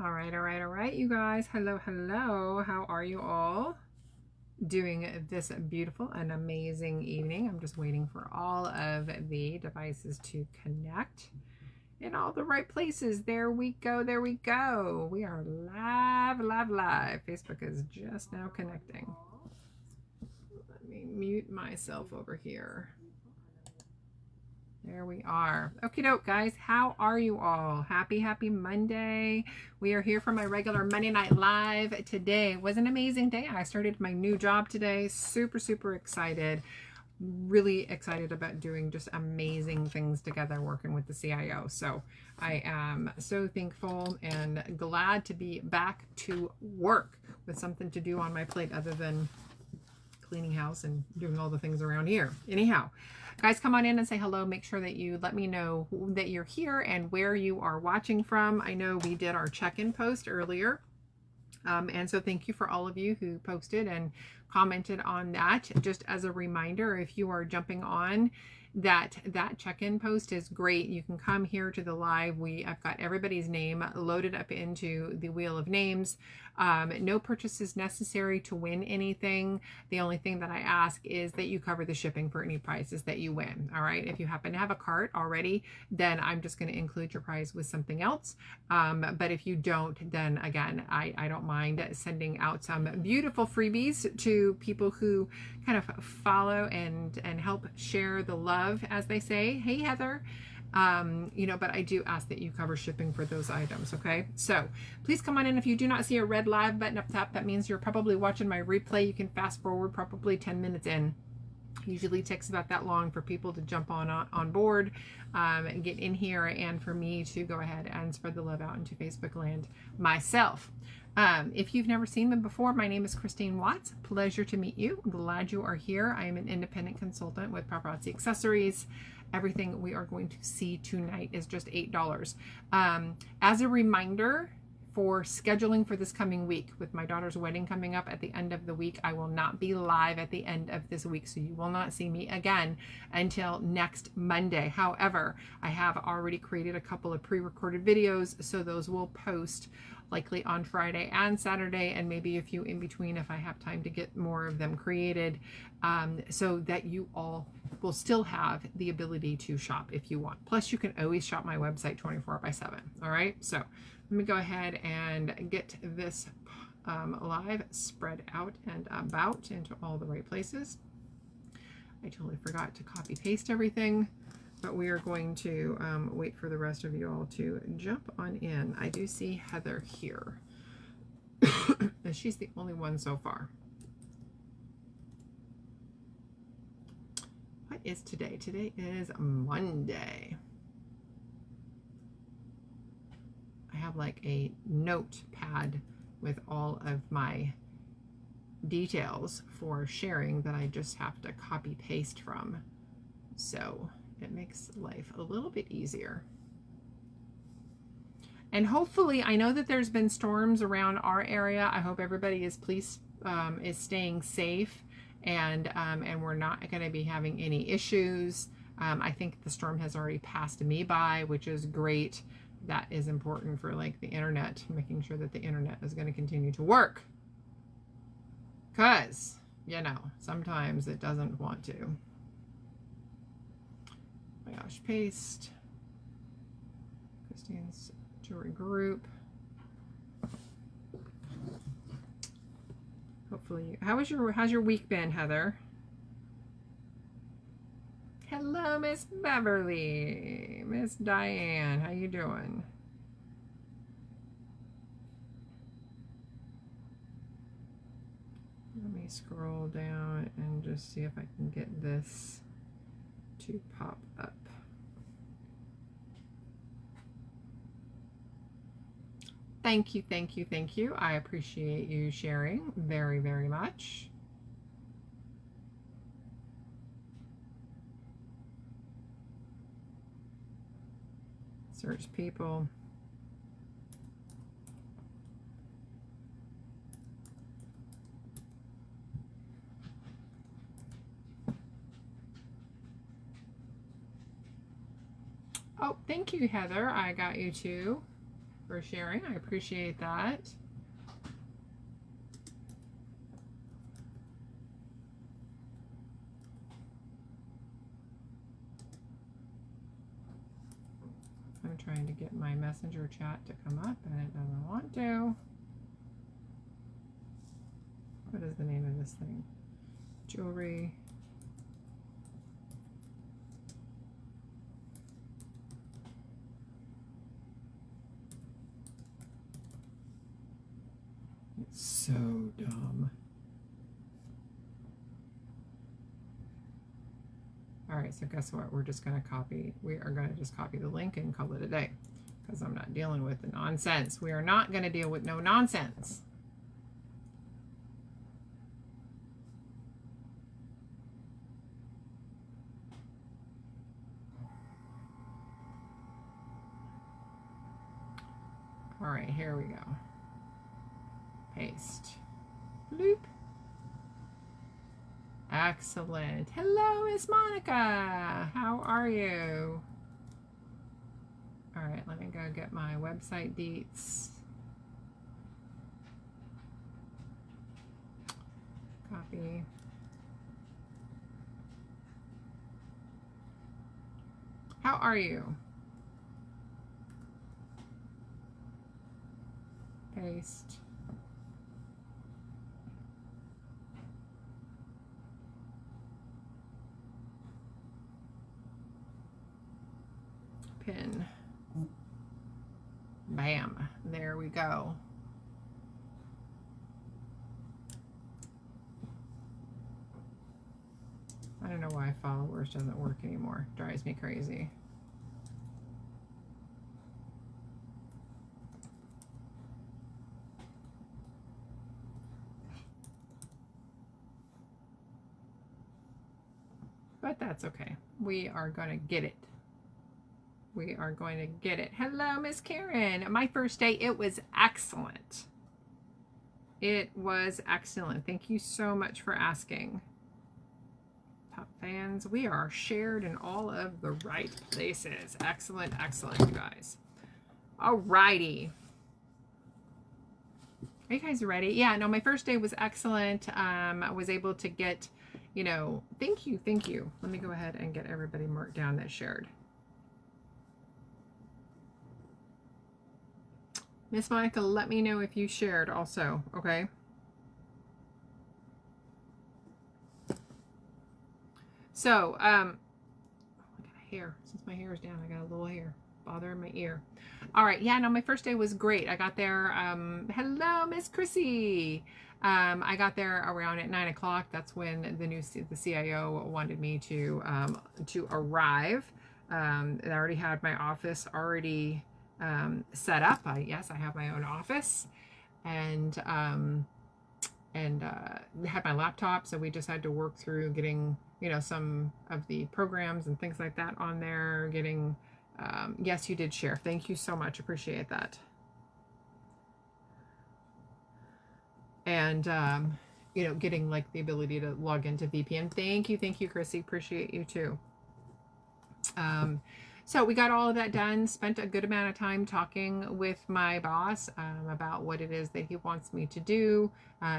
All right, you guys. Hello, hello. How are you all doing this beautiful and amazing evening? I'm just waiting for all of the devices to connect in all the right places. There we go. There we go. We are live, live, live. Facebook is just now connecting. Let me mute myself over here. There we are. Okie doke, guys. How are you all? Happy Monday. We are here for my regular Monday Night Live. Today was an amazing day. I started my new job today. Super excited. Really excited about doing just amazing things together working with the CIO. So I am so thankful and glad to be back to work with something to do on my plate other than cleaning house and doing all the things around here. Anyhow, guys, come on in and say hello. Make sure that you let me know that you're here and where you are watching from. I know we did our check-in post earlier. And so thank you for all of you who posted and commented on that. Just as a reminder, if you are jumping on, that check-in post is great. You can come here to the live. I've got everybody's name loaded up into the wheel of names. No purchases necessary to win anything. The only thing that I ask is that you cover the shipping for any prizes that you win. All right. If you happen to have a cart already, then I'm just going to include your prize with something else. But if you don't, then again, I don't mind sending out some beautiful freebies to people who kind of follow and help share the love, as they say. Hey, Heather. But I do ask that you cover shipping for those items. Okay. So please come on in. If you do not see a red live button up top, that means you're probably watching my replay. You can fast forward probably 10 minutes in. Usually takes about that long for people to jump on board and get in here, and for me to go ahead and spread the love out into Facebook land myself. If you've never seen me before, my name is Christine Watts. Pleasure to meet you. I'm glad you are here. I am an independent consultant with Paparazzi Accessories. Everything we are going to see tonight is just $8. As a reminder, for scheduling for this coming week, with my daughter's wedding coming up at the end of the week, I will not be live at the end of this week, so you will not see me again until next Monday. However, I have already created a couple of pre-recorded videos, so those will post likely on Friday and Saturday, and maybe a few in between if I have time to get more of them created, so that you all will still have the ability to shop if you want. Plus, you can always shop my website 24/7. All right, so let me go ahead and get this live spread out and about into all the right places. I totally forgot to copy paste everything, but we are going to wait for the rest of you all to jump on in. I do see Heather here. And she's the only one so far. What is today? Today is Monday. I have like a notepad with all of my details for sharing that I just have to copy paste from. So it makes life a little bit easier. And hopefully, I know that there's been storms around our area. I hope everybody is staying safe, and we're not going to be having any issues. I think the storm has already passed me by, which is great. That is important for like the internet, making sure that the internet is going to continue to work. Because, sometimes it doesn't want to. Oh my gosh, paste. Christine's jewelry group. Hopefully, how's your week been, Heather? Hello, Miss Beverly. Miss Diane, how you doing? Let me scroll down and just see if I can get this to pop up. Thank you, thank you, thank you. I appreciate you sharing very, very much. Search people. Oh, thank you, Heather. I got you too. for sharing. I appreciate that. I'm trying to get my messenger chat to come up and it doesn't want to. What is the name of this thing? Jewelry. It's so dumb. All right, so guess what? We're just going to copy. We are going to just copy the link and call it a day because I'm not dealing with the nonsense. We are not going to deal with no nonsense. All right, here we go. Paste. Bloop. Excellent. Hello, Miss Monica. How are you? All right, let me go get my website deets. Copy. How are you? Paste. Pin. Bam. There we go. I don't know why followers doesn't work anymore. Drives me crazy. But that's okay. We are going to get it. We are going to get it. Hello, Miss Karen. My first day, it was excellent. It was excellent. Thank you so much for asking. Top fans, we are shared in all of the right places. Excellent, excellent, you guys. All righty. Are you guys ready? Yeah, no, my first day was excellent. I was able to get, you know, thank you, thank you. Let me go ahead and get everybody marked down that shared. Miss Monica, let me know if you shared also, okay? So, look at my hair. Since my hair is down, I got a little hair bothering my ear. All right, yeah, no, my first day was great. I got there, hello, Miss Chrissy. I got there around at 9 o'clock. That's when the CIO wanted me to arrive. I already had my office already set up. Yes, I have my own office, and had my laptop. So we just had to work through getting, you know, some of the programs and things like that on there. Getting, yes, you did share. Thank you so much. Appreciate that. And you know, getting like the ability to log into VPN. Thank you, Chrissy. Appreciate you too. So we got all of that done, spent a good amount of time talking with my boss about what it is that he wants me to do.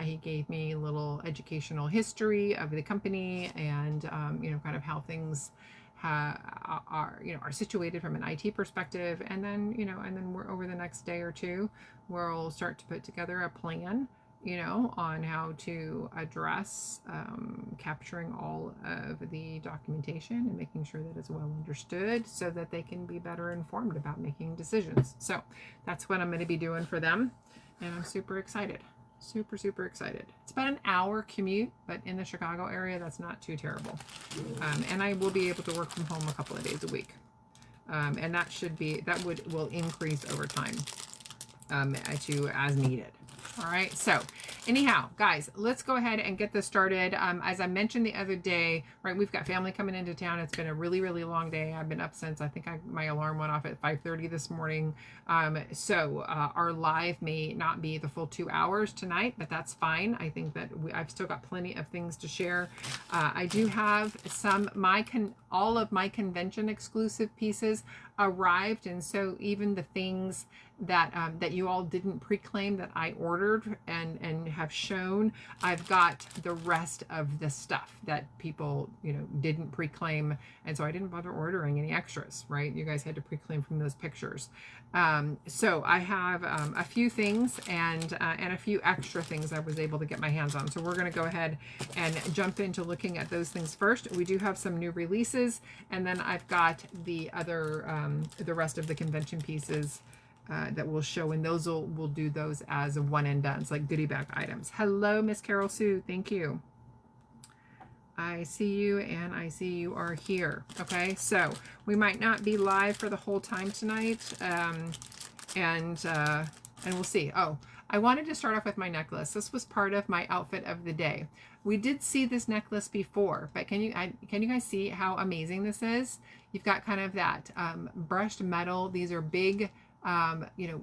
He gave me a little educational history of the company and, you know, kind of how things are situated from an IT perspective. And then, you know, we're over the next day or two, we'll start to put together a plan, you know, on how to address capturing all of the documentation and making sure that it's well understood so that they can be better informed about making decisions. So that's what I'm going to be doing for them. And I'm super excited. Super excited. It's about an hour commute, but in the Chicago area, that's not too terrible. And I will be able to work from home a couple of days a week. And that will increase over time to as needed. All right, so anyhow, guys, let's go ahead and get this started. As I mentioned the other day, right, we've got family coming into town. It's been a really long day. I've been up since, I think my alarm went off at 5:30 this morning. So our live may not be the full 2 hours tonight, but that's fine. I think that I've still got plenty of things to share. I do have all of my convention exclusive pieces arrived, and so even the things that that you all didn't pre-claim that I ordered and have shown, I've got the rest of the stuff that people, you know, didn't pre-claim, and so I didn't bother ordering any extras, right? You guys had to pre-claim from those pictures. So I have a few things and a few extra things I was able to get my hands on. So we're going to go ahead and jump into looking at those things first. We do have some new releases, and then I've got the other the rest of the convention pieces that we'll show, and those we'll do those as one and done. It's like goodie bag items. Hello, Miss Carol Sue. Thank you. I see you, and I see you are here. Okay, so we might not be live for the whole time tonight, and we'll see. Oh, I wanted to start off with my necklace. This was part of my outfit of the day. We did see this necklace before, but can you guys see how amazing this is? You've got kind of that brushed metal. These are big, you know,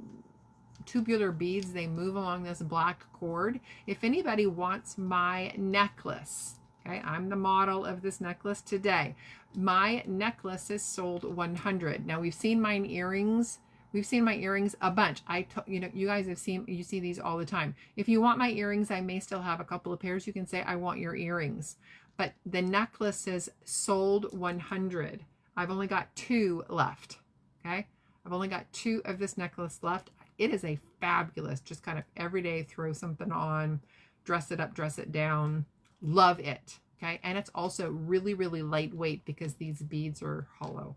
tubular beads. They move along this black cord. If anybody wants my necklace, okay, I'm the model of this necklace today. My necklace is sold 100. Now we've seen my earrings. We've seen my earrings a bunch. You know, you guys have seen, you see these all the time. If you want my earrings, I may still have a couple of pairs. You can say, I want your earrings. But the necklace is sold 100. I've only got 2 left. Okay. I've only got 2 of this necklace left. It is a fabulous, just kind of everyday, throw something on, dress it up, dress it down. Love it. Okay. And it's also really, really lightweight because these beads are hollow.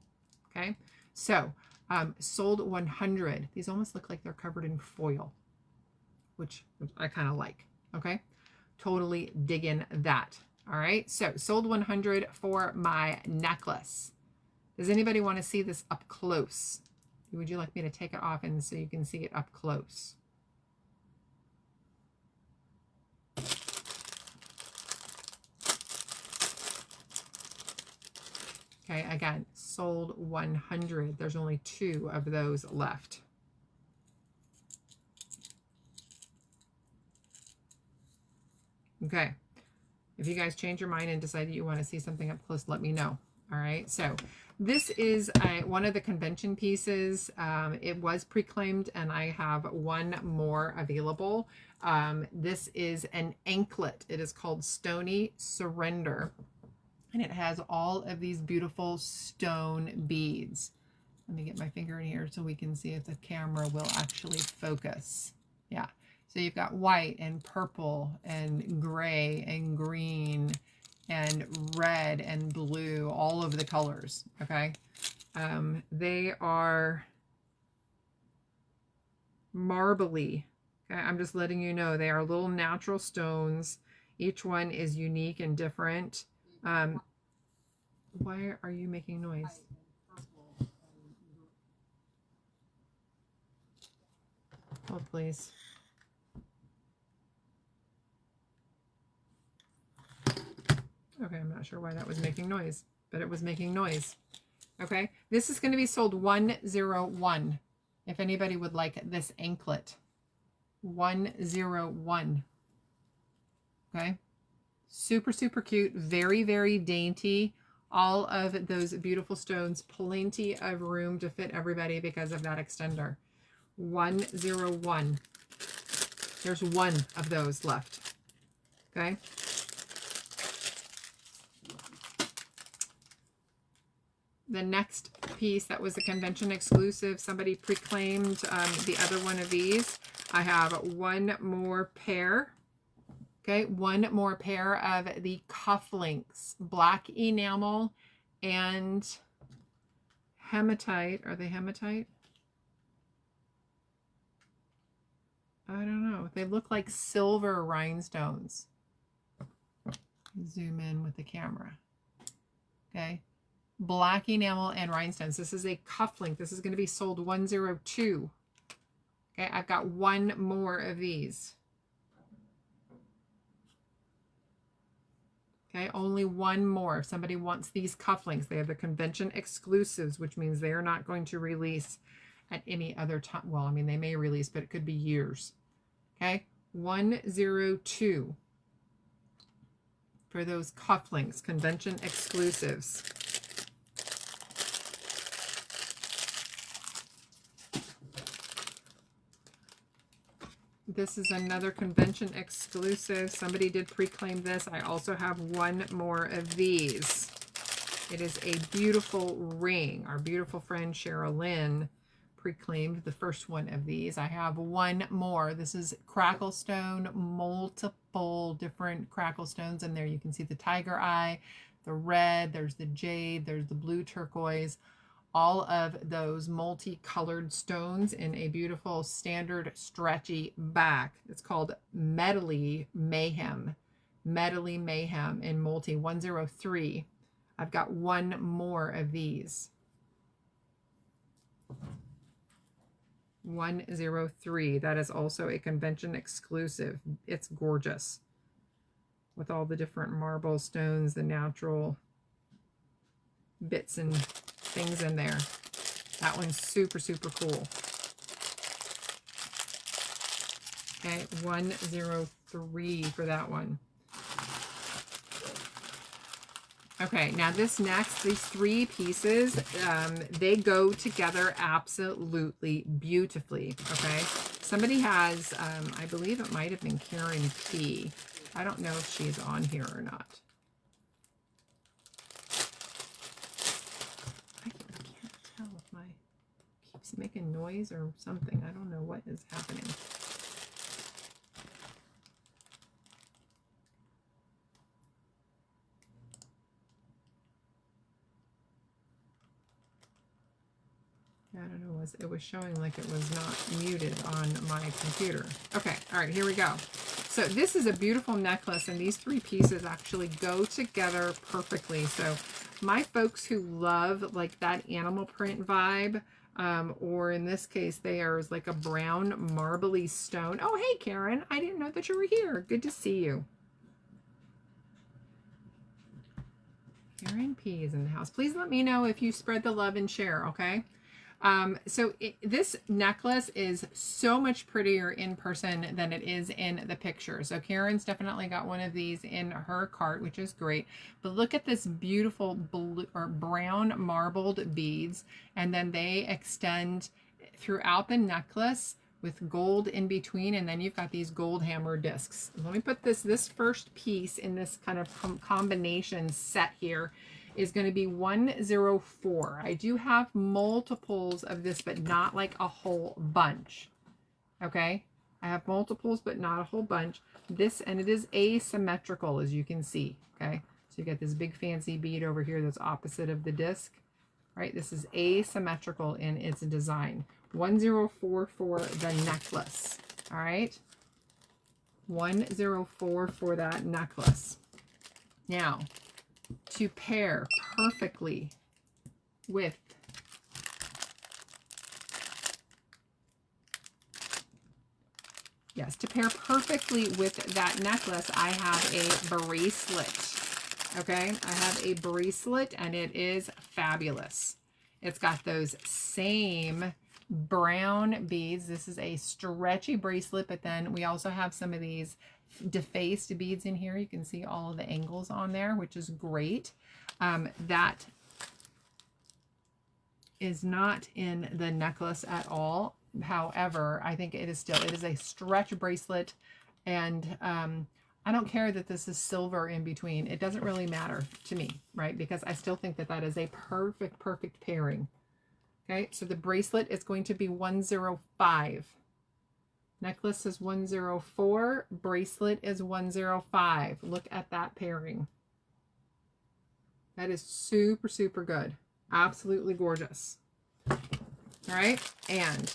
Okay. So, sold 100. These almost look like they're covered in foil, which I kind of like. Okay. Totally digging that. All right. So sold 100 for my necklace. Does anybody want to see this up close? Would you like me to take it off and so you can see it up close? Okay, again, sold 100. There's only 2 of those left. Okay, if you guys change your mind and decide that you want to see something up close, let me know. All right, so this is one of the convention pieces. It was pre-claimed, and I have 1 more available. This is an anklet. It is called Stony Surrender. And it has all of these beautiful stone beads. Let me get my finger in here so we can see if the camera will actually focus. Yeah. So you've got white and purple and gray and green and red and blue, all of the colors. Okay. They are marbly. Okay. I'm just letting you know they are little natural stones. Each one is unique and different. Why are you making noise? Hold, please. Okay, I'm not sure why that was making noise, but it was making noise. Okay, this is going to be sold 101. If anybody would like this anklet, 101. Okay. Super, super cute. Very, very dainty. All of those beautiful stones. Plenty of room to fit everybody because of that extender. 101. There's 1 of those left. Okay. The next piece that was a convention exclusive, somebody pre-claimed the other one of these. I have 1 more pair. Okay, 1 more pair of the cufflinks, black enamel and hematite. Are they hematite? I don't know. They look like silver rhinestones. Zoom in with the camera. Okay, black enamel and rhinestones. This is a cufflink. This is going to be sold 102. Okay, I've got 1 more of these. Okay, only 1 more. If somebody wants these cufflinks, they have the convention exclusives, which means they are not going to release at any other time. Well, I mean, they may release, but it could be years. Okay, 102 for those cufflinks, convention exclusives. This is another convention exclusive. Somebody did pre-claim this. I also have one more of these. It is a beautiful ring. Our beautiful friend Cheryl Lynn pre-claimed the first one of these. I have one more. This is crackle stone, multiple different crackle stones in there. You can see the tiger eye, the red, there's the jade, there's the blue turquoise, all of those multicolored stones in a beautiful standard stretchy back. It's called Medley Mayhem. Medley Mayhem in multi 103. I've got one more of these. 103. That is also a convention exclusive. It's gorgeous with all the different marble stones, the natural bits and things in there. That one's super, super cool. Okay, 103 for that one. Okay, now this next, these three pieces, they go together absolutely beautifully, okay? Somebody has, I believe it might have been Karen P. I don't know if she's on here or not. I can't tell if my keeps making noise or something. I don't know what is happening. I don't know, it was showing like it was not muted on my computer. Okay, all right, here we go. So this is a beautiful necklace, and these three pieces actually go together perfectly. So my folks who love like that animal print vibe, or in this case, there's like a brown marbly stone. Oh, hey, Karen, I didn't know that you were here. Good to see you. Karen P is in the house. Please let me know if you spread the love and share, okay? This necklace is so much prettier in person than it is in the picture. So Karen's definitely got one of these in her cart, which is great. But look at this beautiful blue or brown marbled beads, and then they extend throughout the necklace with gold in between, and then you've got these gold hammer discs. Let me put this first piece in this kind of combination set here is going to be 104. I do have multiples of this, but not like a whole bunch. Okay, I have multiples, but not a whole bunch. This, and it is asymmetrical, as you can see. Okay, so you got this big fancy bead over here that's opposite of the disc. Right, this is asymmetrical in its design. 104 for the necklace. All right, 104 for that necklace. Now, to pair perfectly with to pair perfectly with that necklace, I have a bracelet. Okay, I have a bracelet, and it is fabulous. It's got those same brown beads. This is a stretchy bracelet, but then we also have some of these defaced beads in here. You can see all of the angles on there, which is great. That is not in the necklace at all. However, I think it is a stretch bracelet, and I don't care that this is silver in between. It doesn't really matter to me, right? Because I still think that that is a perfect pairing. Okay, so the bracelet is going to be 105. Necklace is 104, bracelet is 105. Look at that pairing. That is super, super good. Absolutely gorgeous. All right, and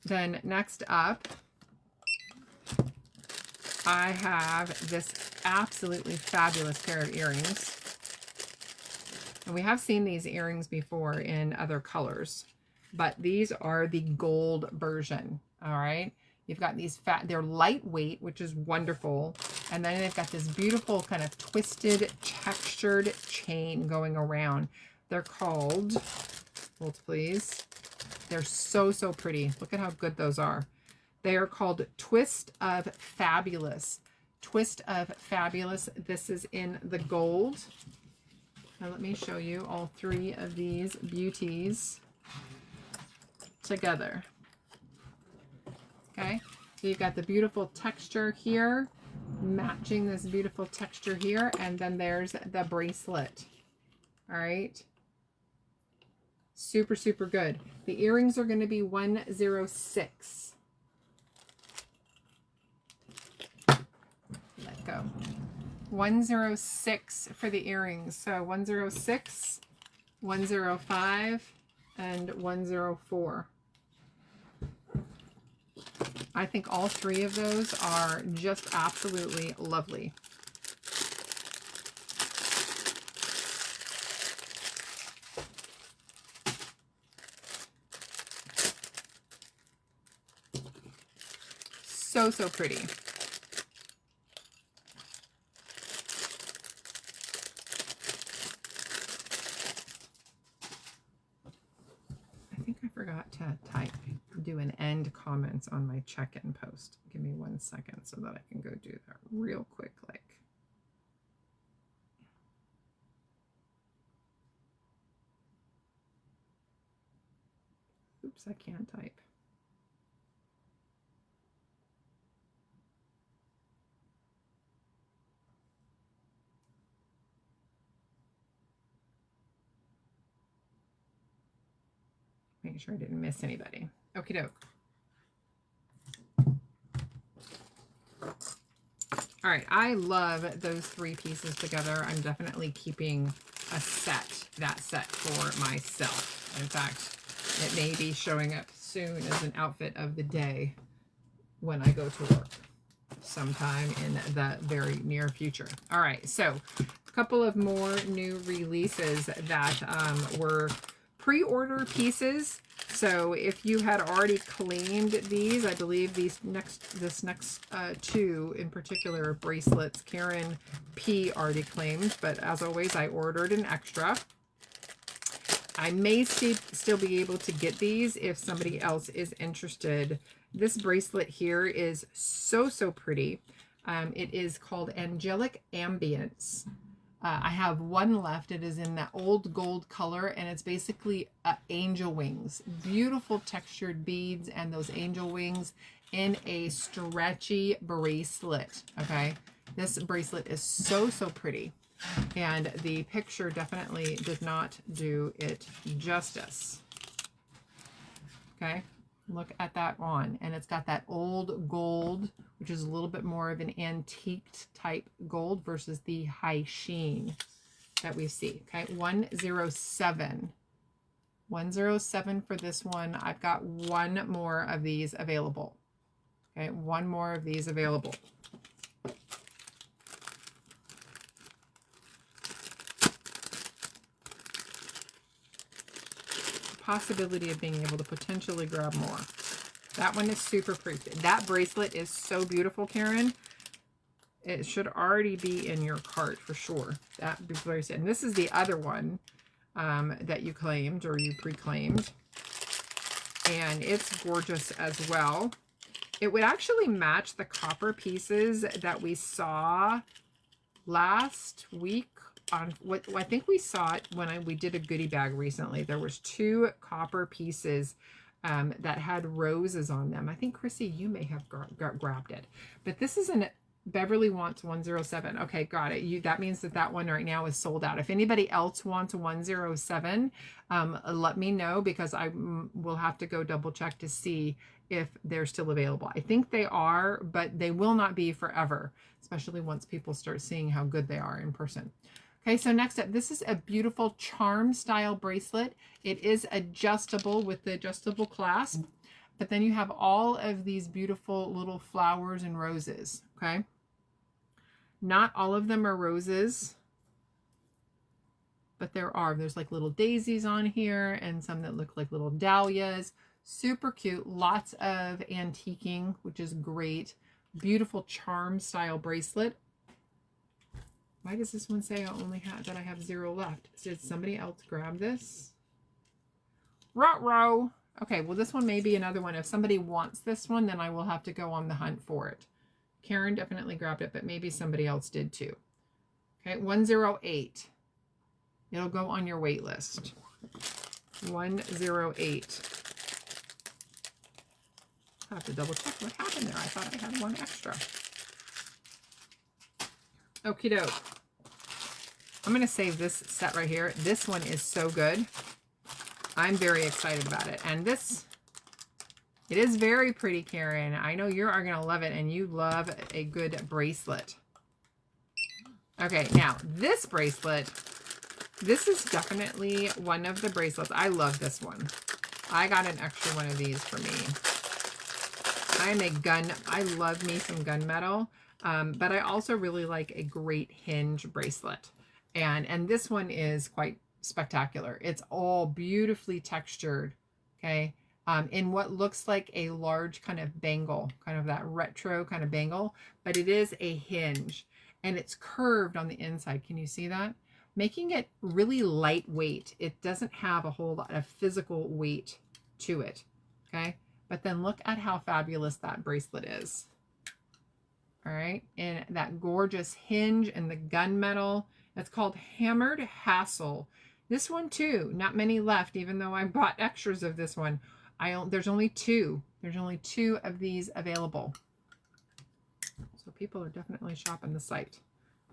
then next up, I have this absolutely fabulous pair of earrings. And we have seen these earrings before in other colors, but these are the gold version. All right, you've got these they're lightweight, which is wonderful, and then they've got this beautiful kind of twisted textured chain going around. They're called, hold please, they're so pretty. Look at how good those are. They are called Twist of Fabulous. Twist of Fabulous. This is in the gold. Now let me show you all three of these beauties together. Okay, So you've got the beautiful texture here, matching this beautiful texture here, and then there's the bracelet. All right. Super, super good. The earrings are going to be 106. Let go. 106 for the earrings. So 106, 105, and 104. I think all three of those are just absolutely lovely. So, so pretty. I think I forgot to do an end comments on my check-in post. Give me 1 second so that I can go do that real quick. Oops, I can't type. Making sure I didn't miss anybody. Okie doke. All right, I love those three pieces together. I'm definitely keeping that set for myself. In fact, it may be showing up soon as an outfit of the day when I go to work sometime in the very near future. All right, so a couple of more new releases that were pre-order pieces. So if you had already claimed these, I believe this next two in particular bracelets, Karen P already claimed, but as always, I ordered an extra. I may still be able to get these if somebody else is interested. This bracelet here is so, so pretty. It is called Angelic Ambience. I have one left. It is in that old gold color, and it's basically angel wings. Beautiful textured beads and those angel wings in a stretchy bracelet, okay? This bracelet is so, so pretty, and the picture definitely did not do it justice, okay? Look at that on, and it's got that old gold, which is a little bit more of an antiqued type gold versus the high sheen that we see. Okay, 107. 107 for this one. I've got one more of these available. Okay, one more of these available. Possibility of being able to potentially grab more. That one is super pretty. That bracelet is so beautiful, Karen. It should already be in your cart for sure. That bracelet. And this is the other one that you claimed or you pre-claimed. And it's gorgeous as well. It would actually match the copper pieces that we saw last week on what I think we saw it when we did a goodie bag recently. There was two copper pieces that had roses on them. I think Chrissy, you may have grabbed it, but this is an Beverly wants 107. Okay, got it. That means that one right now is sold out. If anybody else wants 107, let me know, because I will have to go double check to see if they're still available. I think they are, but they will not be forever, especially once people start seeing how good they are in person. Okay, so next up, this is a beautiful charm style bracelet. It is adjustable with the adjustable clasp, but then you have all of these beautiful little flowers and roses, okay? Not all of them are roses, but there's like little daisies on here and some that look like little dahlias. Super cute. Lots of antiquing, which is great. Beautiful charm style bracelet. Why does this one say I have 0 left? Did somebody else grab this? Ruh-roh. Okay, well, this one may be another one. If somebody wants this one, then I will have to go on the hunt for it. Karen definitely grabbed it, but maybe somebody else did too. Okay, 108. It'll go on your wait list. 108. I have to double check what happened there. I thought I had one extra. Okie doke. I'm going to save this set right here. This one is so good. I'm very excited about it. And this, it is very pretty, Karen. I know you are going to love it, and you love a good bracelet. Okay, now this bracelet, this is definitely one of the bracelets. I love this one. I got an extra one of these for me. I love me some gunmetal, but I also really like a great hinge bracelet. And this one is quite spectacular. It's all beautifully textured, okay, in what looks like a large kind of bangle, kind of that retro kind of bangle, but it is a hinge, and it's curved on the inside. Can you see that? Making it really lightweight. It doesn't have a whole lot of physical weight to it, okay? But then look at how fabulous that bracelet is. All right, and that gorgeous hinge and the gunmetal. It's called Hammered Hassle. This one too, not many left, even though I bought extras of this one. There's only two. There's only two of these available. So people are definitely shopping the site.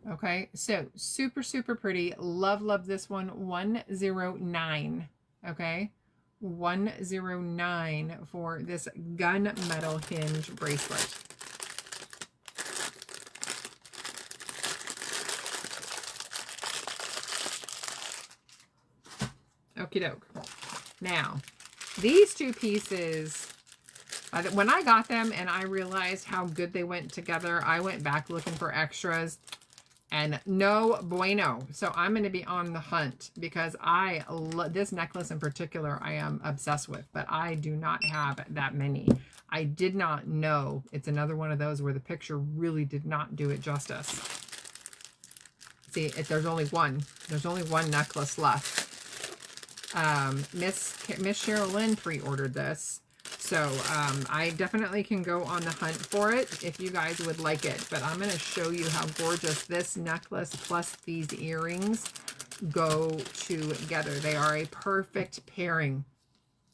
Okay, so super, super pretty. Love, love this one. 109. Okay, 109 for this gunmetal hinge bracelet. Okie doke. Now, these two pieces, when I got them and I realized how good they went together, I went back looking for extras, and no bueno. So I'm going to be on the hunt, because this necklace in particular I am obsessed with, but I do not have that many. I did not know. It's another one of those where the picture really did not do it justice. See, there's only one. There's only one necklace left. Miss Sherilyn pre-ordered this, so I definitely can go on the hunt for it if you guys would like it. But I'm going to show you how gorgeous this necklace plus these earrings go together. They are a perfect pairing.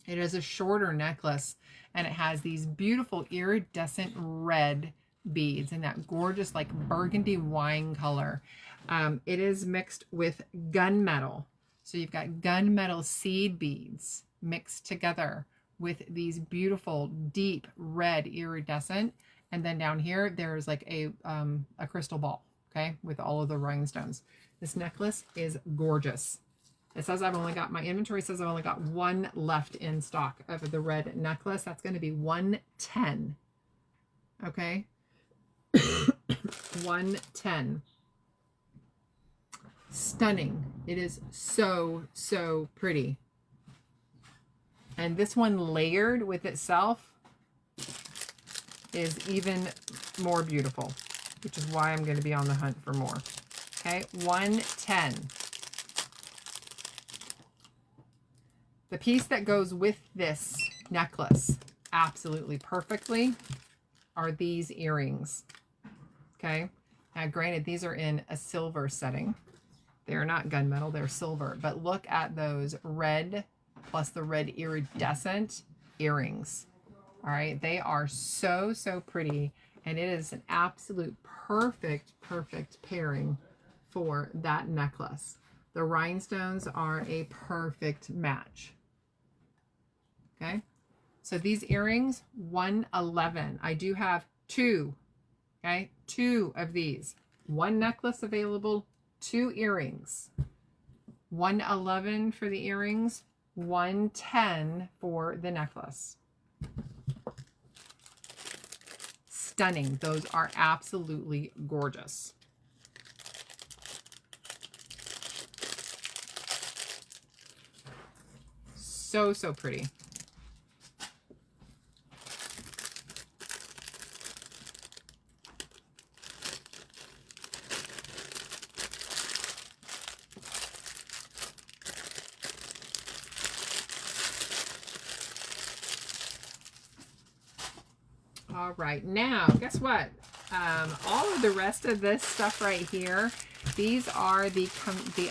It is a shorter necklace, and it has these beautiful iridescent red beads in that gorgeous like burgundy wine color. It is mixed with gunmetal. So you've got gunmetal seed beads mixed together with these beautiful deep red iridescent. And then down here, there's like a crystal ball, okay, with all of the rhinestones. This necklace is gorgeous. It says my inventory says I've only got one left in stock of the red necklace. That's going to be 110, okay? 110. Stunning. It is so, so pretty. And this one layered with itself is even more beautiful, which is why I'm going to be on the hunt for more. Okay, 110. The piece that goes with this necklace absolutely perfectly are these earrings. Okay, now granted, these are in a silver setting. They're not gunmetal, they're silver. But look at those red plus the red iridescent earrings. All right, they are so, so pretty. And it is an absolute perfect pairing for that necklace. The rhinestones are a perfect match. Okay, so these earrings, 111. I do have two, okay, two of these. One necklace available, two earrings. 111 for the earrings, 110 for the necklace. Stunning. Those are absolutely gorgeous. So, so pretty. All right, now guess what? All of the rest of this stuff right here, these are the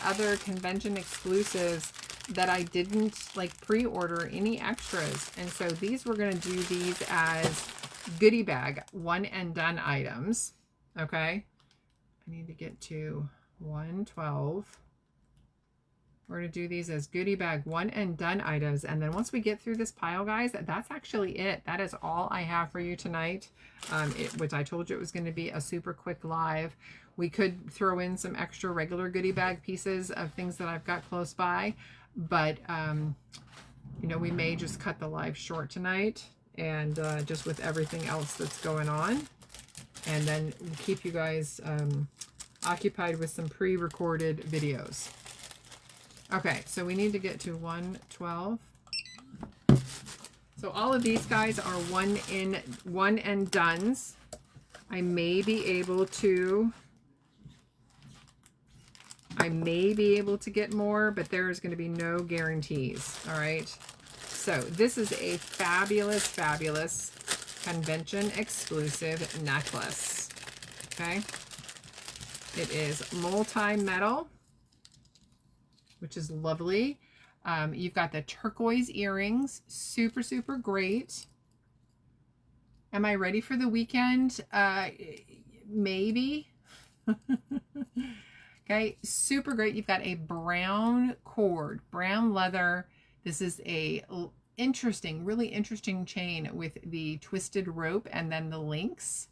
other convention exclusives that I didn't like pre-order any extras. And so these, we're going to do these as goodie bag one and done items. Okay. I need to get to 112. We're going to do these as goodie bag one and done items. And then once we get through this pile, guys, that's actually it. That is all I have for you tonight, which I told you it was going to be a super quick live. We could throw in some extra regular goodie bag pieces of things that I've got close by. But, you know, we may just cut the live short tonight, and just with everything else that's going on. And then we'll keep you guys occupied with some pre-recorded videos. Okay, so we need to get to 112. So all of these guys are one and dones. I may be able to get more, but there's going to be no guarantees. All right. So this is a fabulous, fabulous convention exclusive necklace. Okay. It is multi-metal, which is lovely. You've got the turquoise earrings, super, super great. Am I ready for the weekend? Maybe. Okay, super great. You've got a brown cord, brown leather. This is a interesting, really interesting chain with the twisted rope and then the links.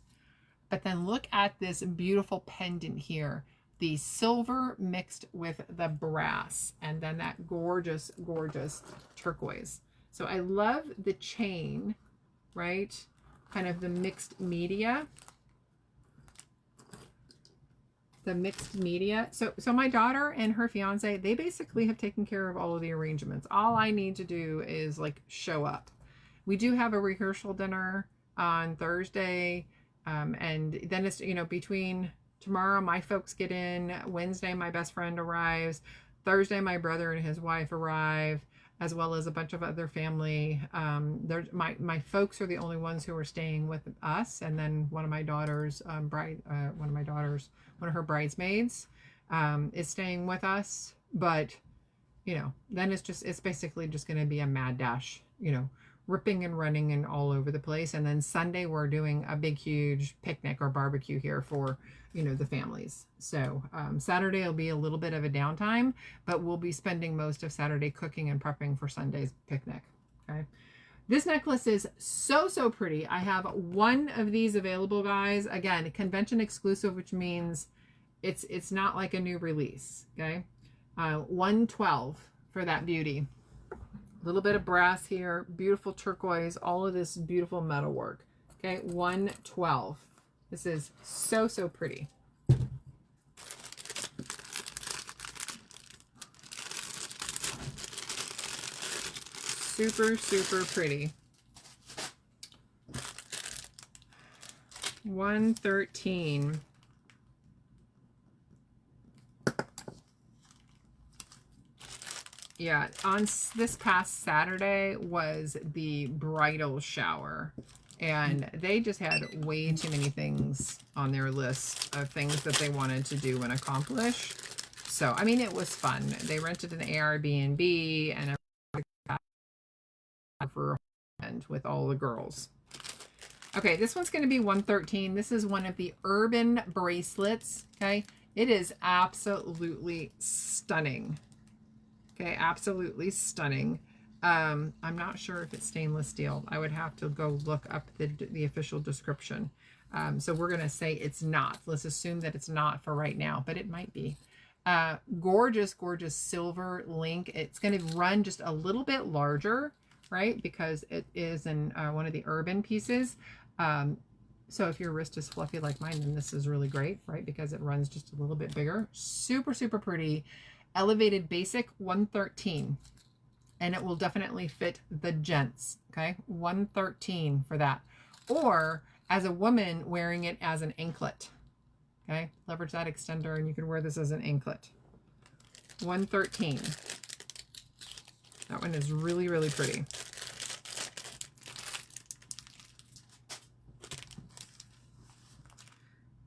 But then look at this beautiful pendant here. The silver mixed with the brass, and then that gorgeous, gorgeous turquoise. So I love the chain, right? Kind of the mixed media. The mixed media. So my daughter and her fiance, they basically have taken care of all of the arrangements. All I need to do is like show up. We do have a rehearsal dinner on Thursday, and then it's, you know, between tomorrow my folks get in, Wednesday my best friend arrives, Thursday my brother and his wife arrive, as well as a bunch of other family. There's my folks are the only ones who are staying with us, and then one of my daughter's one of her bridesmaids is staying with us. But you know, then it's basically just going to be a mad dash, you know, ripping and running and all over the place. And then Sunday we're doing a big huge picnic or barbecue here for, you know, the families. So Saturday will be a little bit of a downtime, but we'll be spending most of Saturday cooking and prepping for Sunday's picnic. Okay. This necklace is so, so pretty. I have one of these available, guys. Again, convention exclusive, which means it's not like a new release. Okay. 112 for that beauty. A little bit of brass here, beautiful turquoise, all of this beautiful metal work. Okay. 112. This is so, so pretty. Super, super pretty. 113. Yeah, on this past Saturday was the bridal shower, and they just had way too many things on their list of things that they wanted to do and accomplish. So, I mean, it was fun. They rented an Airbnb and for and with all the girls. Okay, this one's going to be 113. This is one of the urban bracelets. Okay, it is absolutely stunning. Okay, absolutely stunning. I'm not sure if it's stainless steel. I would have to go look up the official description. So we're going to say it's not. Let's assume that it's not for right now, but it might be. Gorgeous, gorgeous silver link. It's going to run just a little bit larger, right? Because it is in one of the urban pieces. So if your wrist is fluffy like mine, then this is really great, right? Because it runs just a little bit bigger. Super, super pretty. Elevated basic 113. And it will definitely fit the gents. Okay. 113 for that. Or as a woman wearing it as an anklet. Okay. Leverage that extender and you can wear this as an anklet. 113. That one is really, really pretty.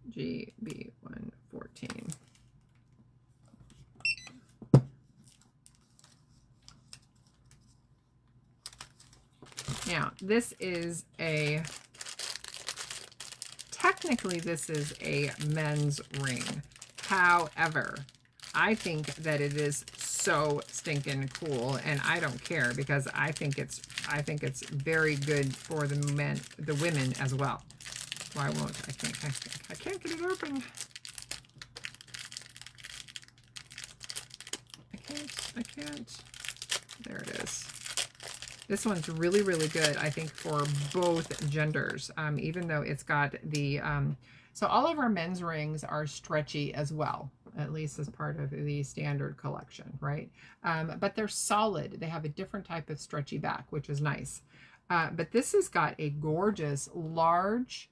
GB114. this is a, technically this is a men's ring. However, I think that it is so stinking cool, and I don't care because I think it's very good for the men, the women as well. Why won't I can't get it open. I can't. There it is. This one's really, really good, I think, for both genders, even though it's got the, so all of our men's rings are stretchy as well, at least as part of the standard collection, right? But they're solid. They have a different type of stretchy back, which is nice. But this has got a gorgeous, large,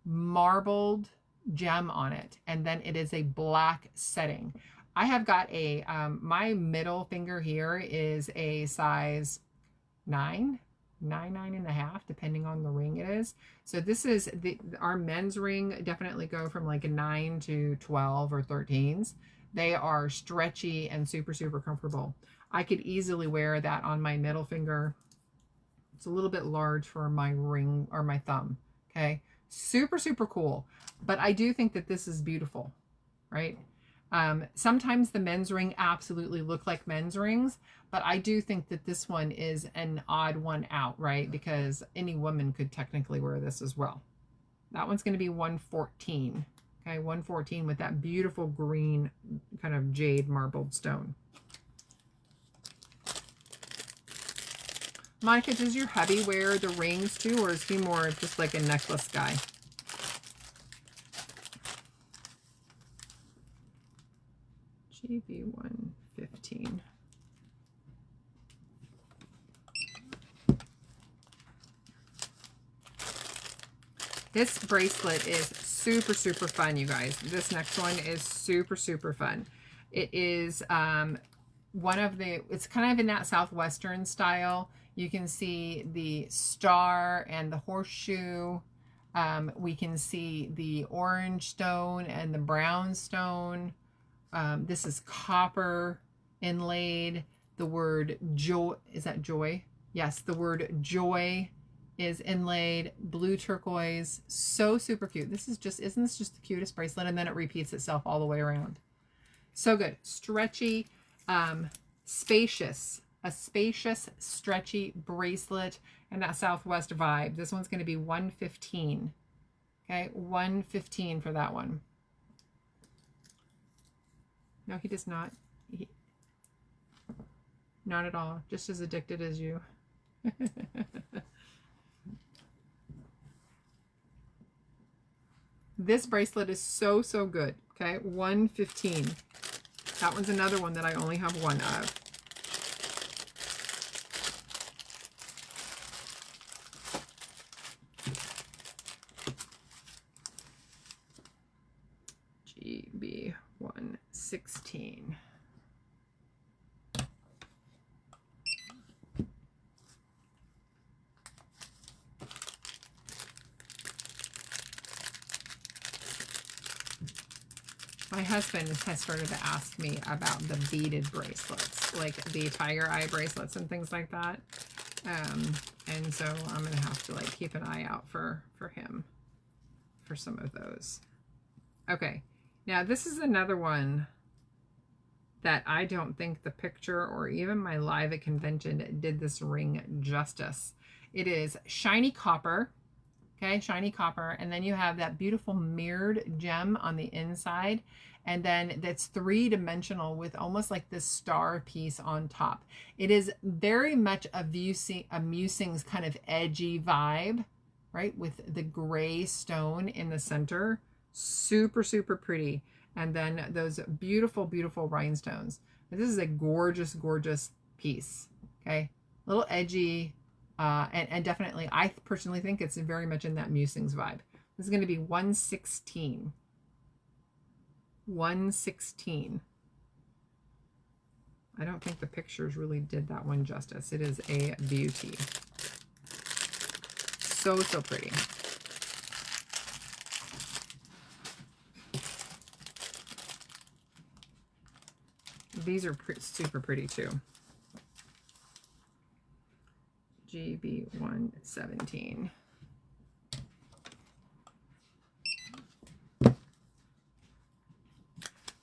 marbled gem on it, and then it is a black setting. I have got a, my middle finger here is a size 9.5, depending on the ring it is. So this is our men's ring definitely go from like a 9 to 12 or 13s. They are stretchy and super, super comfortable. I could easily wear that on my middle finger. It's a little bit large for my ring or my thumb. Okay. Super, super cool. But I do think that this is beautiful, right? Sometimes the men's ring absolutely look like men's rings, but I do think that this one is an odd one out, right? Because any woman could technically wear this as well. That one's going to be 114. Okay, 114 with that beautiful green kind of jade marbled stone. Monica, does your hubby wear the rings too, or is he more just like a necklace guy? GB115. This bracelet is super, super fun, you guys. This next one is super, super fun. It is one of the, it's kind of in that Southwestern style. You can see the star and the horseshoe. We can see the orange stone and the brown stone. This is copper inlaid. The word joy, is that joy? Yes, the word joy is inlaid. Blue turquoise, so super cute. This is just, isn't this just the cutest bracelet? And then it repeats itself all the way around. So good. Stretchy, spacious, a spacious, stretchy bracelet and that Southwest vibe. This one's going to be 115. Okay, 115 for that one. No, he does not. Not at all. Just as addicted as you. This bracelet is so, so good. Okay, 115. That one's another one that I only have one of. GB116. My husband has started to ask me about the beaded bracelets, like the tiger eye bracelets and things like that. And so I'm going to have to like keep an eye out for him for some of those. Okay. Now this is another one that I don't think the picture or even my live at convention did this ring justice. It is shiny copper. Okay, shiny copper, and then you have that beautiful mirrored gem on the inside, and then that's three-dimensional with almost like this star piece on top. It is very much a Musings kind of edgy vibe, right, with the gray stone in the center. Super, super pretty. And then those beautiful, beautiful rhinestones. This is a gorgeous, gorgeous piece, okay? A little edgy, and definitely, I personally think it's very much in that Musings vibe. This is going to be 116. 116. I don't think the pictures really did that one justice. It is a beauty. So, so pretty. These are super pretty too. GB117.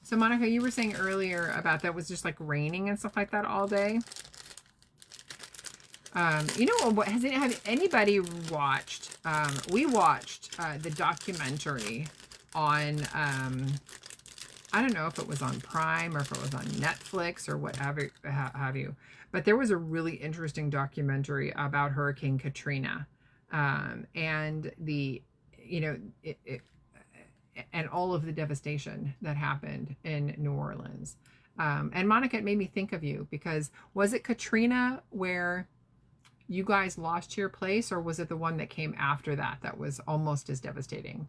So Monica, you were saying earlier about that was just like raining and stuff like that all day. You know what? Have anybody watched? We watched the documentary on. I don't know if it was on Prime or if it was on Netflix or whatever have you. But there was a really interesting documentary about Hurricane Katrina, and the, and all of the devastation that happened in New Orleans. And Monica, it made me think of you, because was it Katrina where you guys lost your place, or was it the one that came after that that was almost as devastating?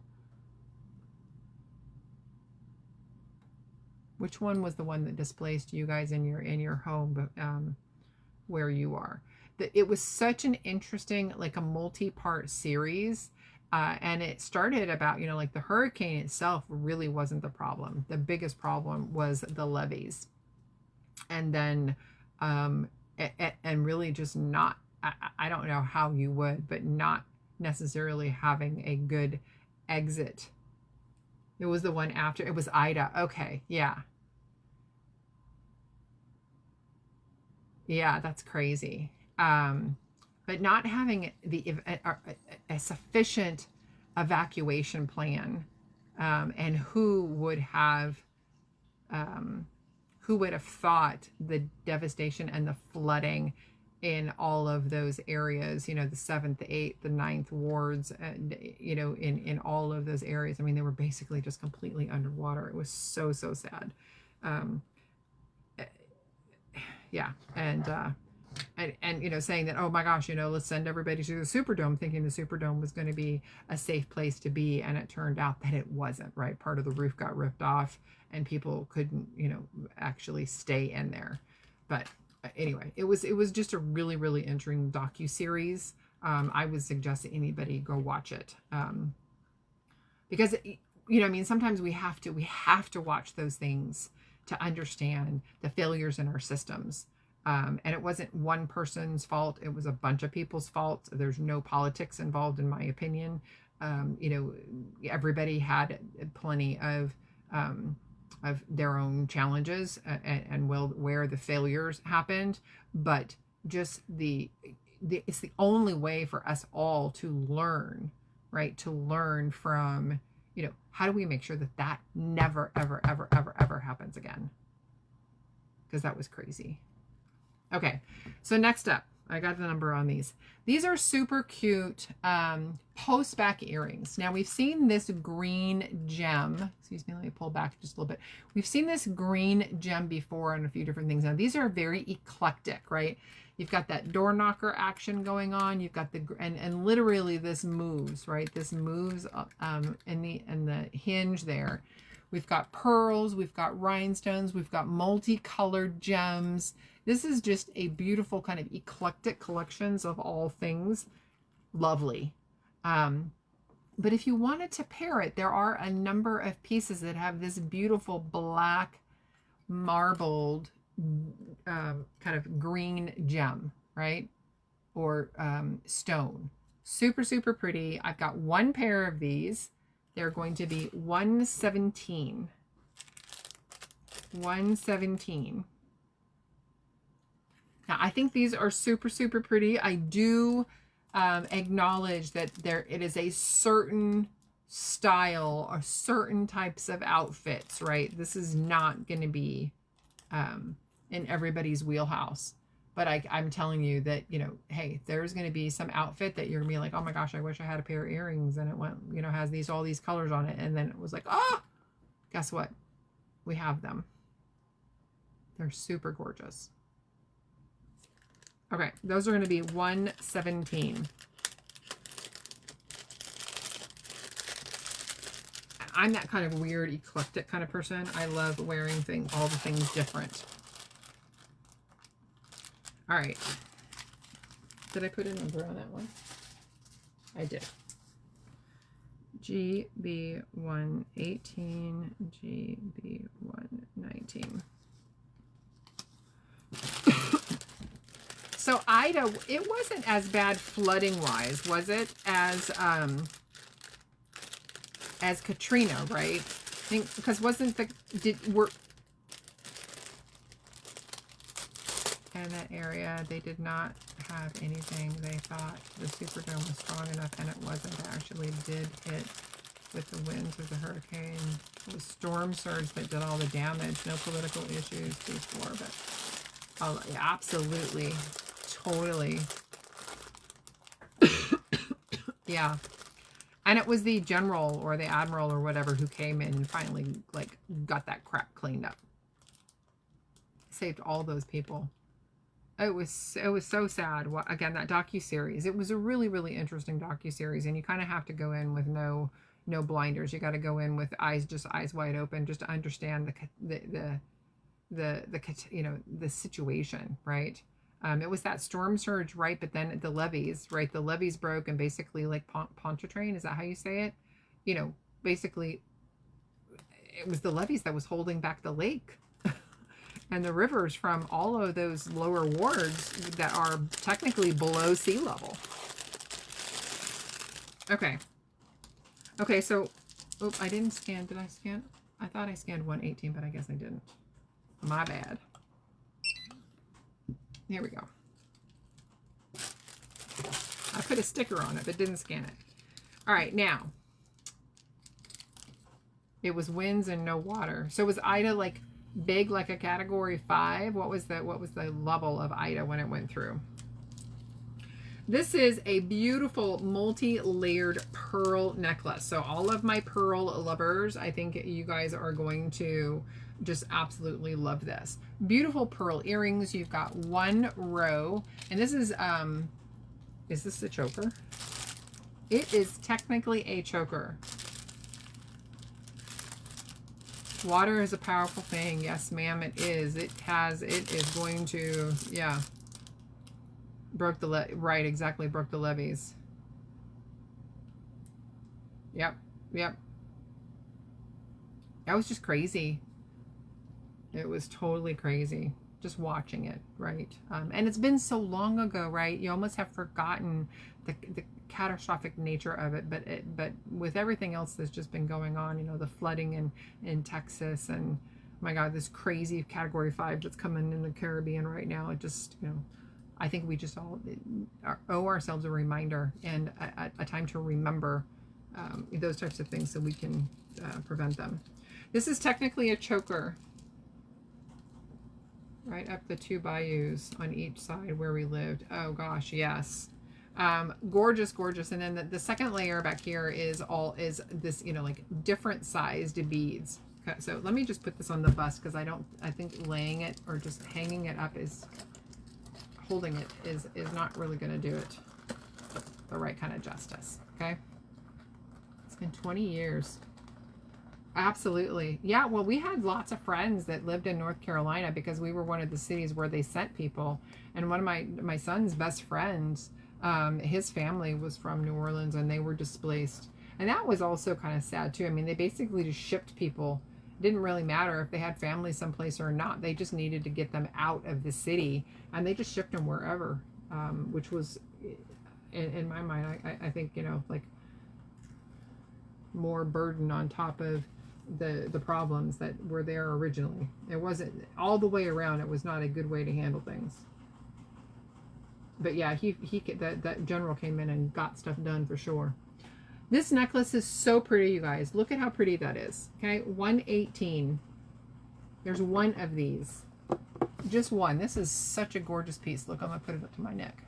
Which one was the one that displaced you guys in your home, where you are? It was such an interesting, like a multi-part series. And it started about, like the hurricane itself really wasn't the problem. The biggest problem was the levees. And then, and really just not, I don't know how you would, but not necessarily having a good exit. It was the one after, it was Ida. Okay. Yeah. Yeah, that's crazy. But not having a sufficient evacuation plan, and who would have thought the devastation and the flooding in all of those areas, the 7th, 8th, the 9th wards, and, in all of those areas. I mean, they were basically just completely underwater. It was so, so sad. Yeah. And saying that, oh my gosh, let's send everybody to the Superdome, thinking the Superdome was going to be a safe place to be. And it turned out that it wasn't, right? Part of the roof got ripped off and people couldn't, actually stay in there. But anyway, it was just a really, really interesting docuseries. I would suggest that anybody go watch it. Because, sometimes we have to watch those things to understand the failures in our systems. And it wasn't one person's fault. It was a bunch of people's fault. There's no politics involved, in my opinion. Everybody had plenty of their own challenges and where the failures happened. But just it's the only way for us all to learn, right? To learn from, how do we make sure that never, ever, ever, ever, ever happens again? Because that was crazy. Okay, so next up, I got the number on these. These are super cute post back earrings. Now we've seen this green gem. Excuse me, let me pull back just a little bit. We've seen this green gem before on a few different things. Now these are very eclectic, right? You've got that door knocker action going on. You've got and literally this moves, right? This moves in the hinge there. We've got pearls, we've got rhinestones, we've got multicolored gems. This is just a beautiful kind of eclectic collections of all things. Lovely. But if you wanted to pair it, there are a number of pieces that have this beautiful black marbled kind of green gem, right? Or stone. Super, super pretty. I've got one pair of these. They're going to be 117. 117. Now, I think these are super, super pretty. I do acknowledge that it is a certain style or certain types of outfits, right? This is not going to be in everybody's wheelhouse. But I'm telling you that, hey, there's going to be some outfit that you're going to be like, oh my gosh, I wish I had a pair of earrings and it went, has all these colors on it. And then it was like, oh, guess what? We have them. They're super gorgeous. Okay, those are going to be 117. I'm that kind of weird, eclectic kind of person. I love wearing all the things different. All right. Did I put a number on that one? I did. GB118, GB119. So Ida, it wasn't as bad flooding wise, was it? As Katrina, right? I think because wasn't the were in that area they did not have anything. They thought the Superdome was strong enough, and it wasn't. It actually did hit with the winds of the hurricane. It was storm surge that did all the damage. No political issues before, but yeah, absolutely, totally, yeah. And it was the general or the admiral or whatever who came in and finally like got that crap cleaned up. Saved all those people. It was so sad. Again, that docuseries. It was a really, really interesting docuseries, and you kind of have to go in with no blinders. You got to go in with eyes wide open, just to understand the you know, the situation, right? It was that storm surge, right? But then the levees, right? The levees broke, and basically like Pontchartrain, is that how you say it? You know, basically it was the levees that was holding back the lake and the rivers from all of those lower wards that are technically below sea level. Okay. Okay, so, oops, I didn't scan. Did I scan? I thought I scanned 118, but I guess I didn't. My bad. Here we go. I put a sticker on it, but didn't scan it. All right, now. It was winds and no water. So was Ida like big, like a category 5? What was the level of Ida when it went through? This is a beautiful multi-layered pearl necklace. So all of my pearl lovers, I think you guys are going to just absolutely love this. Beautiful pearl earrings. You've got one row, and this is this a choker? It is technically a choker. Water is a powerful thing. Yes, ma'am, it is. It is going to, yeah. Broke the right, exactly, broke the levees. Yep, yep. That was just crazy. It was totally crazy just watching it, right? And it's been so long ago, right? You almost have forgotten the catastrophic nature of it, but with everything else that's just been going on, you know, the flooding in Texas, and oh my God, this crazy category 5 that's coming in the Caribbean right now. It just, you know, I think we just all owe ourselves a reminder and a time to remember those types of things so we can prevent them. This is technically a choker, right up the 2 bayous on each side where we lived. Oh gosh, yes. Gorgeous, gorgeous. And then the second layer back here is this, you know, like different sized beads. Okay, so let me just put this on the bust, because I think laying it or just hanging it up holding it is not really going to do it the right kind of justice. Okay. It's been 20 years. Absolutely. Yeah, well, we had lots of friends that lived in North Carolina because we were one of the cities where they sent people. And one of my son's best friends, his family was from New Orleans, and they were displaced. And that was also kind of sad too. I mean, they basically just shipped people. It didn't really matter if they had family someplace or not. They just needed to get them out of the city, and they just shipped them wherever, which was, in my mind, I think, you know, like more burden on top of the problems that were there originally. It wasn't all the way around. It was not a good way to handle things. But yeah, that general came in and got stuff done for sure. This necklace is so pretty, you guys. Look at how pretty that is. Okay, 118. There's one of these. Just one. This is such a gorgeous piece. Look, I'm gonna put it up to my neck.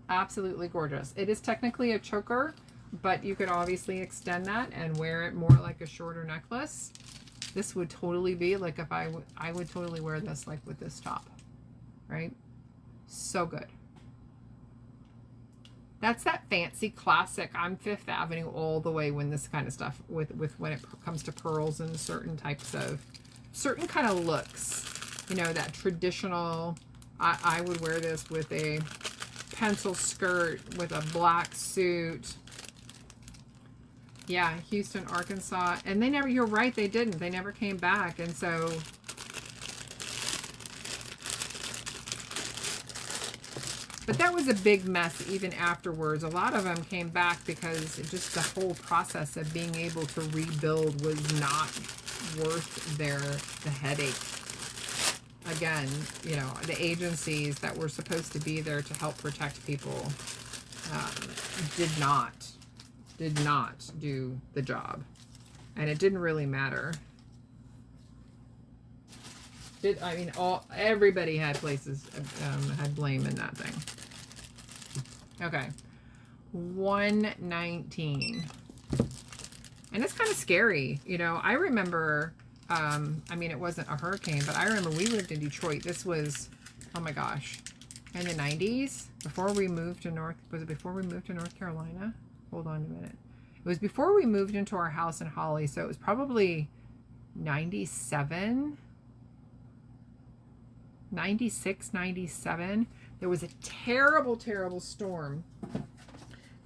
Absolutely gorgeous. It is technically a choker, but you could obviously extend that and wear it more like a shorter necklace. This would totally be like, if I would totally wear this like with this top, right? So good. That's that fancy classic. I'm Fifth Avenue all the way when this kind of stuff, with when it comes to pearls and certain types of, certain kind of looks, you know, that traditional, I would wear this with a pencil skirt with a black suit. Yeah, Houston, Arkansas. And they never, you're right, they didn't. They never came back. And so But that was a big mess even afterwards. A lot of them came back because just the whole process of being able to rebuild was not worth the headache. Again, you know, the agencies that were supposed to be there to help protect people did not do the job. And it didn't really matter. I mean, everybody had had blame in that thing. Okay, 119. And it's kind of scary, you know. I remember, I mean, it wasn't a hurricane, but I remember we lived in Detroit. This was, oh my gosh, in the 90s, before we moved to was it before we moved to North Carolina? Hold on a minute. It was before we moved into our house in Holly, so it was probably 97, 96, 97. There was a terrible, terrible storm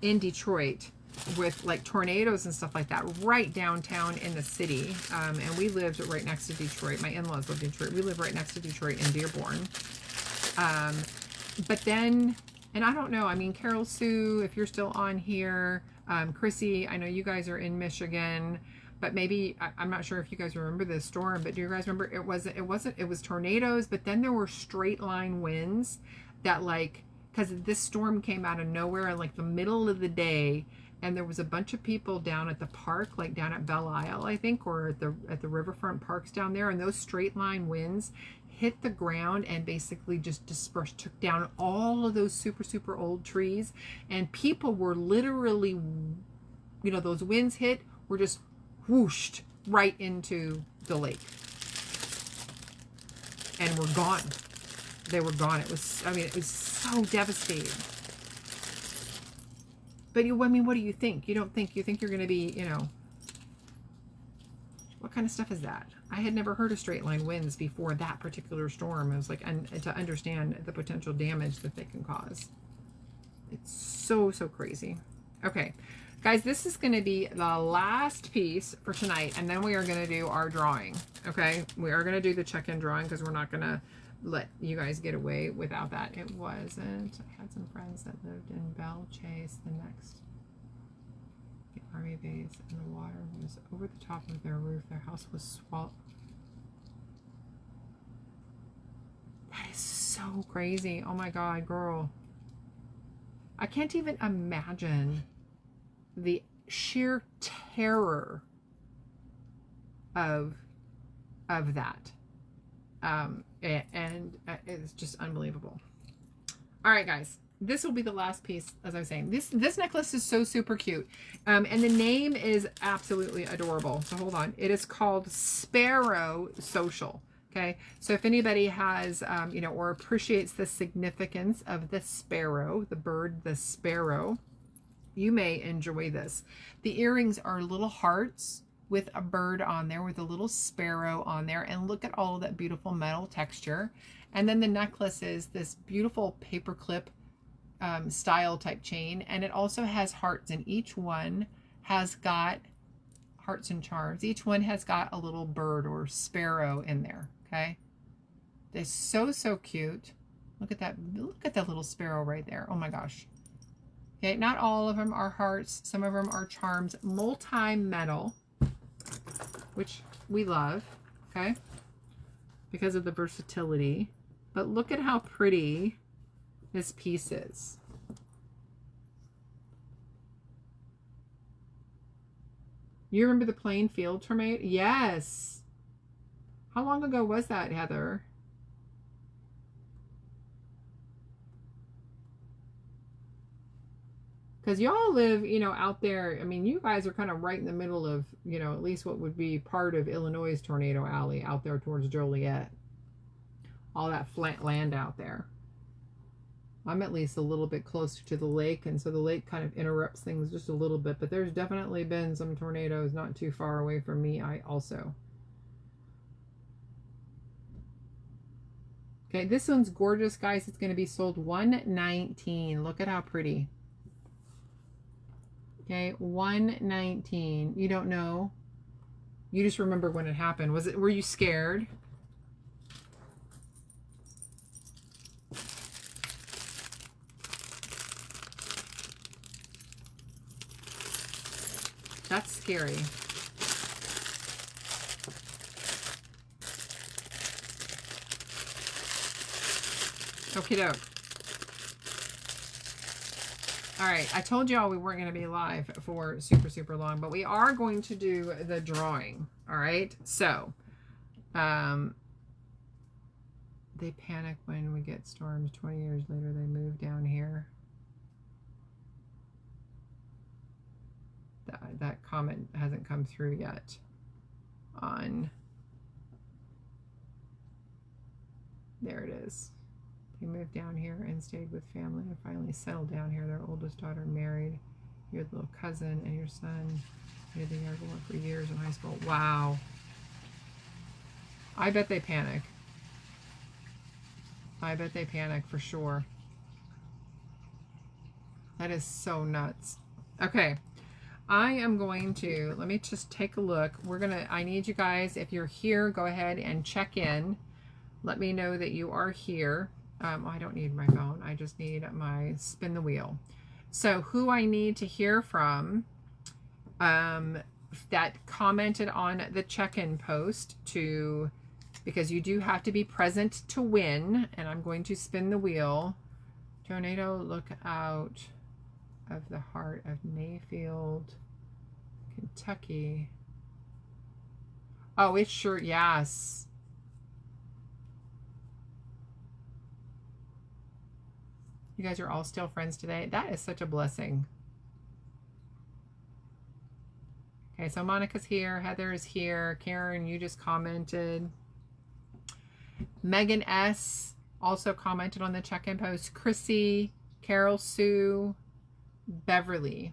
in Detroit with like tornadoes and stuff like that right downtown in the city. And we lived right next to Detroit. My in-laws lived in Detroit. We lived right next to Detroit in Dearborn. But then, and I don't know, I mean, Carol Sue, if you're still on here, Chrissy, I know you guys are in Michigan, but maybe, I'm not sure if you guys remember this storm, but do you guys remember, it was tornadoes, but then there were straight line winds that like, because this storm came out of nowhere in like the middle of the day, and there was a bunch of people down at the park, like down at Belle Isle, I think, or at the riverfront parks down there, and those straight line winds hit the ground and basically just dispersed, took down all of those super, super old trees, and people were literally, you know, those winds hit, were just whooshed right into the lake and were gone. They were gone. It was, I mean, it was so devastating. But I mean, what do you think? You think you're going to be, you know, what kind of stuff is that? I had never heard of straight line winds before that particular storm. It was like, and to understand the potential damage that they can cause. It's so, so crazy. Okay, guys, this is going to be the last piece for tonight, and then we are going to do our drawing. Okay, we are going to do the check-in drawing because we're not going to let you guys get away without that. It wasn't. I had some friends that lived in Belle Chase, the next Army base, and the water was over the top of their roof. Their house was swallowed. That is so crazy. Oh my God, girl. I can't even imagine the sheer terror of that. And it's just unbelievable. All right, guys, this will be the last piece. As I was saying, this necklace is so super cute, and the name is absolutely adorable. So hold on, it is called Sparrow Social. Okay, so if anybody has you know, or appreciates the significance of the sparrow, the bird, the sparrow, you may enjoy this. The earrings are little hearts with a bird on there, with a little sparrow on there, and look at all of that beautiful metal texture. And then the necklace is this beautiful paperclip style type chain, and it also has hearts, and each one has got hearts and charms. Each one has got a little bird or sparrow in there. Okay, they're so, so cute. Look at that little sparrow right there. Oh my gosh. Okay, not all of them are hearts. Some of them are charms, multi-metal, which we love, okay, because of the versatility. But look at how pretty this piece is. You remember the plain field tornado? Yes. How long ago was that, Heather? Because y'all live, you know, out there. I mean, you guys are kind of right in the middle of, you know, at least what would be part of Illinois' Tornado Alley out there towards Joliet. All that flat land out there. I'm at least a little bit closer to the lake, and so the lake kind of interrupts things just a little bit, but there's definitely been some tornadoes not too far away from me. Okay, this one's gorgeous, guys. It's going to be sold $119. Look at how pretty. Okay, $119. You don't know. You just remember when it happened. Were you scared? That's scary. Okie doke. All right, I told y'all we weren't going to be live for super, super long, but we are going to do the drawing. All right, so they panic when we get storms. 20 years later, they move down here. That comment hasn't come through yet on, there it is. They moved down here and stayed with family and finally settled down here. Their oldest daughter married your little cousin, and your son made the yard work for years in high school. Wow. I bet they panic. I bet they panic for sure. That is so nuts. Okay. I am going to, let me just take a look. I need you guys, if you're here, go ahead and check in. Let me know that you are here. I don't need my phone. I just need my spin the wheel. So who I need to hear from that commented on the check-in post because you do have to be present to win. And I'm going to spin the wheel. Tornado, look out of the heart of Mayfield, Kentucky. Oh, it's sure, yes. You guys are all still friends today. That is such a blessing. Okay, so Monica's here. Heather is here. Karen, you just commented. Megan S. also commented on the check-in post. Chrissy, Carol Sue, Beverly.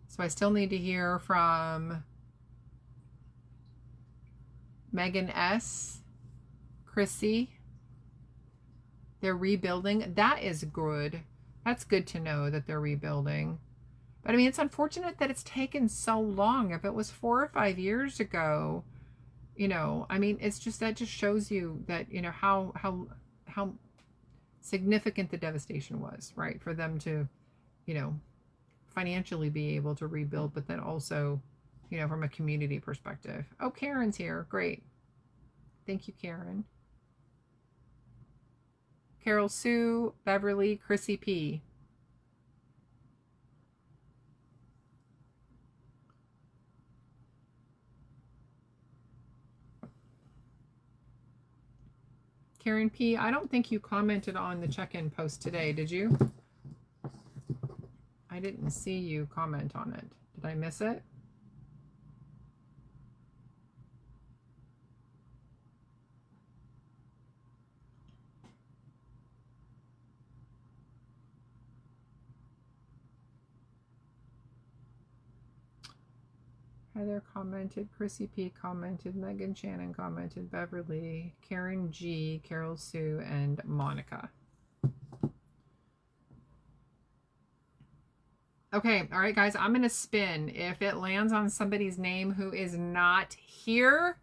So I still need to hear from Megan S., Chrissy. They're rebuilding. That is good. That's good to know that they're rebuilding. But I mean, it's unfortunate that it's taken so long. If it was 4 or 5 years ago, you know, I mean, it's just, that just shows you that, you know, how significant the devastation was, right? For them to, you know, financially be able to rebuild, but then also, you know, from a community perspective. Oh, Karen's here. Great. Thank you, Karen. Carol Sue, Beverly, Chrissy P. Karen P., I don't think you commented on the check-in post today, did you? I didn't see you comment on it. Did I miss it? Heather commented, Chrissy P. commented, Megan Shannon commented, Beverly, Karen G., Carol Sue, and Monica. Okay, all right, guys, I'm going to spin. If it lands on somebody's name who is not here,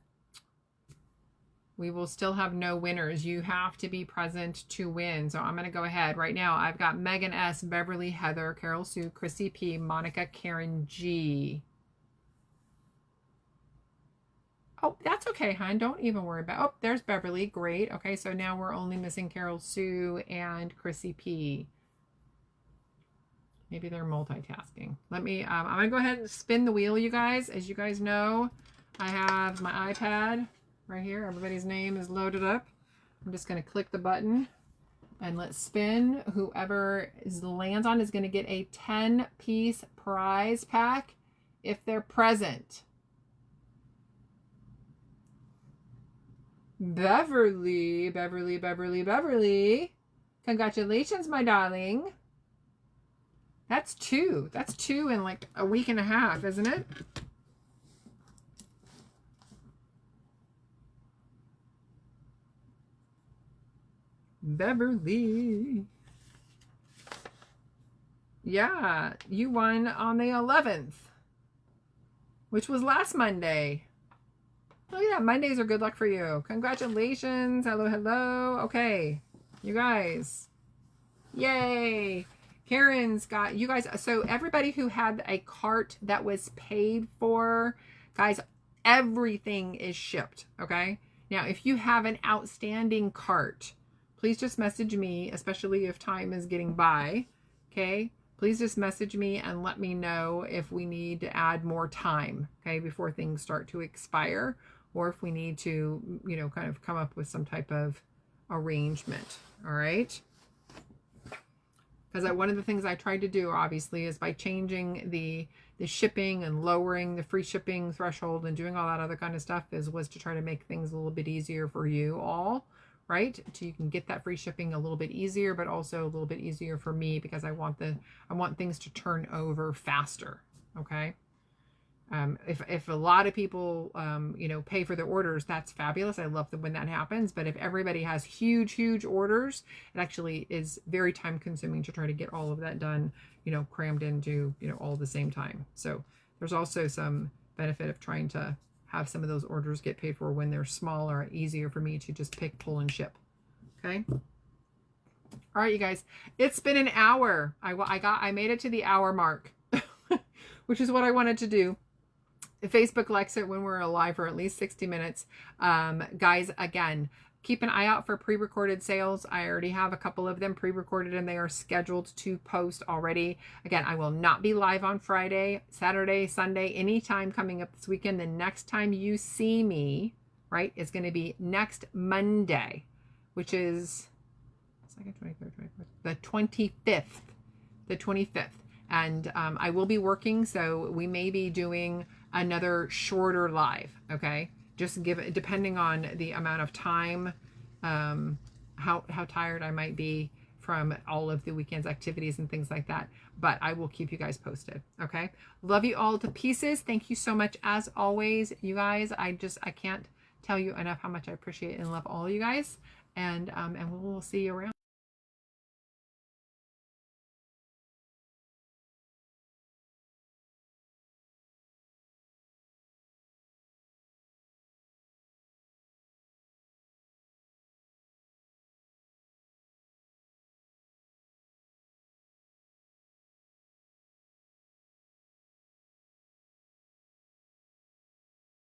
we will still have no winners. You have to be present to win. So I'm going to go ahead. Right now, I've got Megan S., Beverly, Heather, Carol Sue, Chrissy P., Monica, Karen G. Oh, that's okay, hon. Don't even worry about. Oh, there's Beverly. Great. Okay, so now we're only missing Carol Sue and Chrissy P. Maybe they're multitasking. Let me, I'm going to go ahead and spin the wheel, you guys. As you guys know, I have my iPad right here. Everybody's name is loaded up. I'm just going to click the button and let's spin. Whoever lands on is going to get a 10-piece prize pack if they're present. Beverly, Beverly, Beverly, Beverly. Congratulations, my darling. That's 2. That's 2 in like a week and a half, isn't it? Beverly. Yeah, you won on the 11th, which was last Monday. Oh yeah, Mondays are good luck for you. Congratulations. Hello, hello. Okay, you guys. Yay. Karen's got, you guys, so everybody who had a cart that was paid for, guys, everything is shipped, okay? Now, if you have an outstanding cart, please just message me, especially if time is getting by, okay? Please just message me and let me know if we need to add more time, okay, before things start to expire, or if we need to, you know, kind of come up with some type of arrangement, all right? Because one of the things I tried to do, obviously, is by changing the shipping and lowering the free shipping threshold and doing all that other kind of stuff was to try to make things a little bit easier for you all, right? So you can get that free shipping a little bit easier, but also a little bit easier for me because I want things to turn over faster, okay? If a lot of people, you know, pay for their orders, that's fabulous. I love when that happens. But if everybody has huge orders, it actually is very time consuming to try to get all of that done, you know, crammed into, you know, all at the same time. So there's also some benefit of trying to have some of those orders get paid for when they're smaller, easier for me to just pick, pull, and ship. Okay. All right, you guys, it's been an hour. I made it to the hour mark, which is what I wanted to do. Facebook likes it when we're live for at least 60 minutes. Guys, again, keep an eye out for pre-recorded sales. I already have a couple of them pre-recorded and they are scheduled to post already. Again, I will not be live on Friday, Saturday, Sunday, anytime coming up this weekend. The next time you see me, right, is going to be next Monday, which is second, 23rd, 24th, the 25th. The 25th. And I will be working, so we may be doing another shorter live, okay? Just depending on the amount of time, how tired I might be from all of the weekend's activities and things like that. But I will keep you guys posted, okay? Love you all to pieces. Thank you so much, as always, you guys. I can't tell you enough how much I appreciate and love all you guys. And we'll see you around.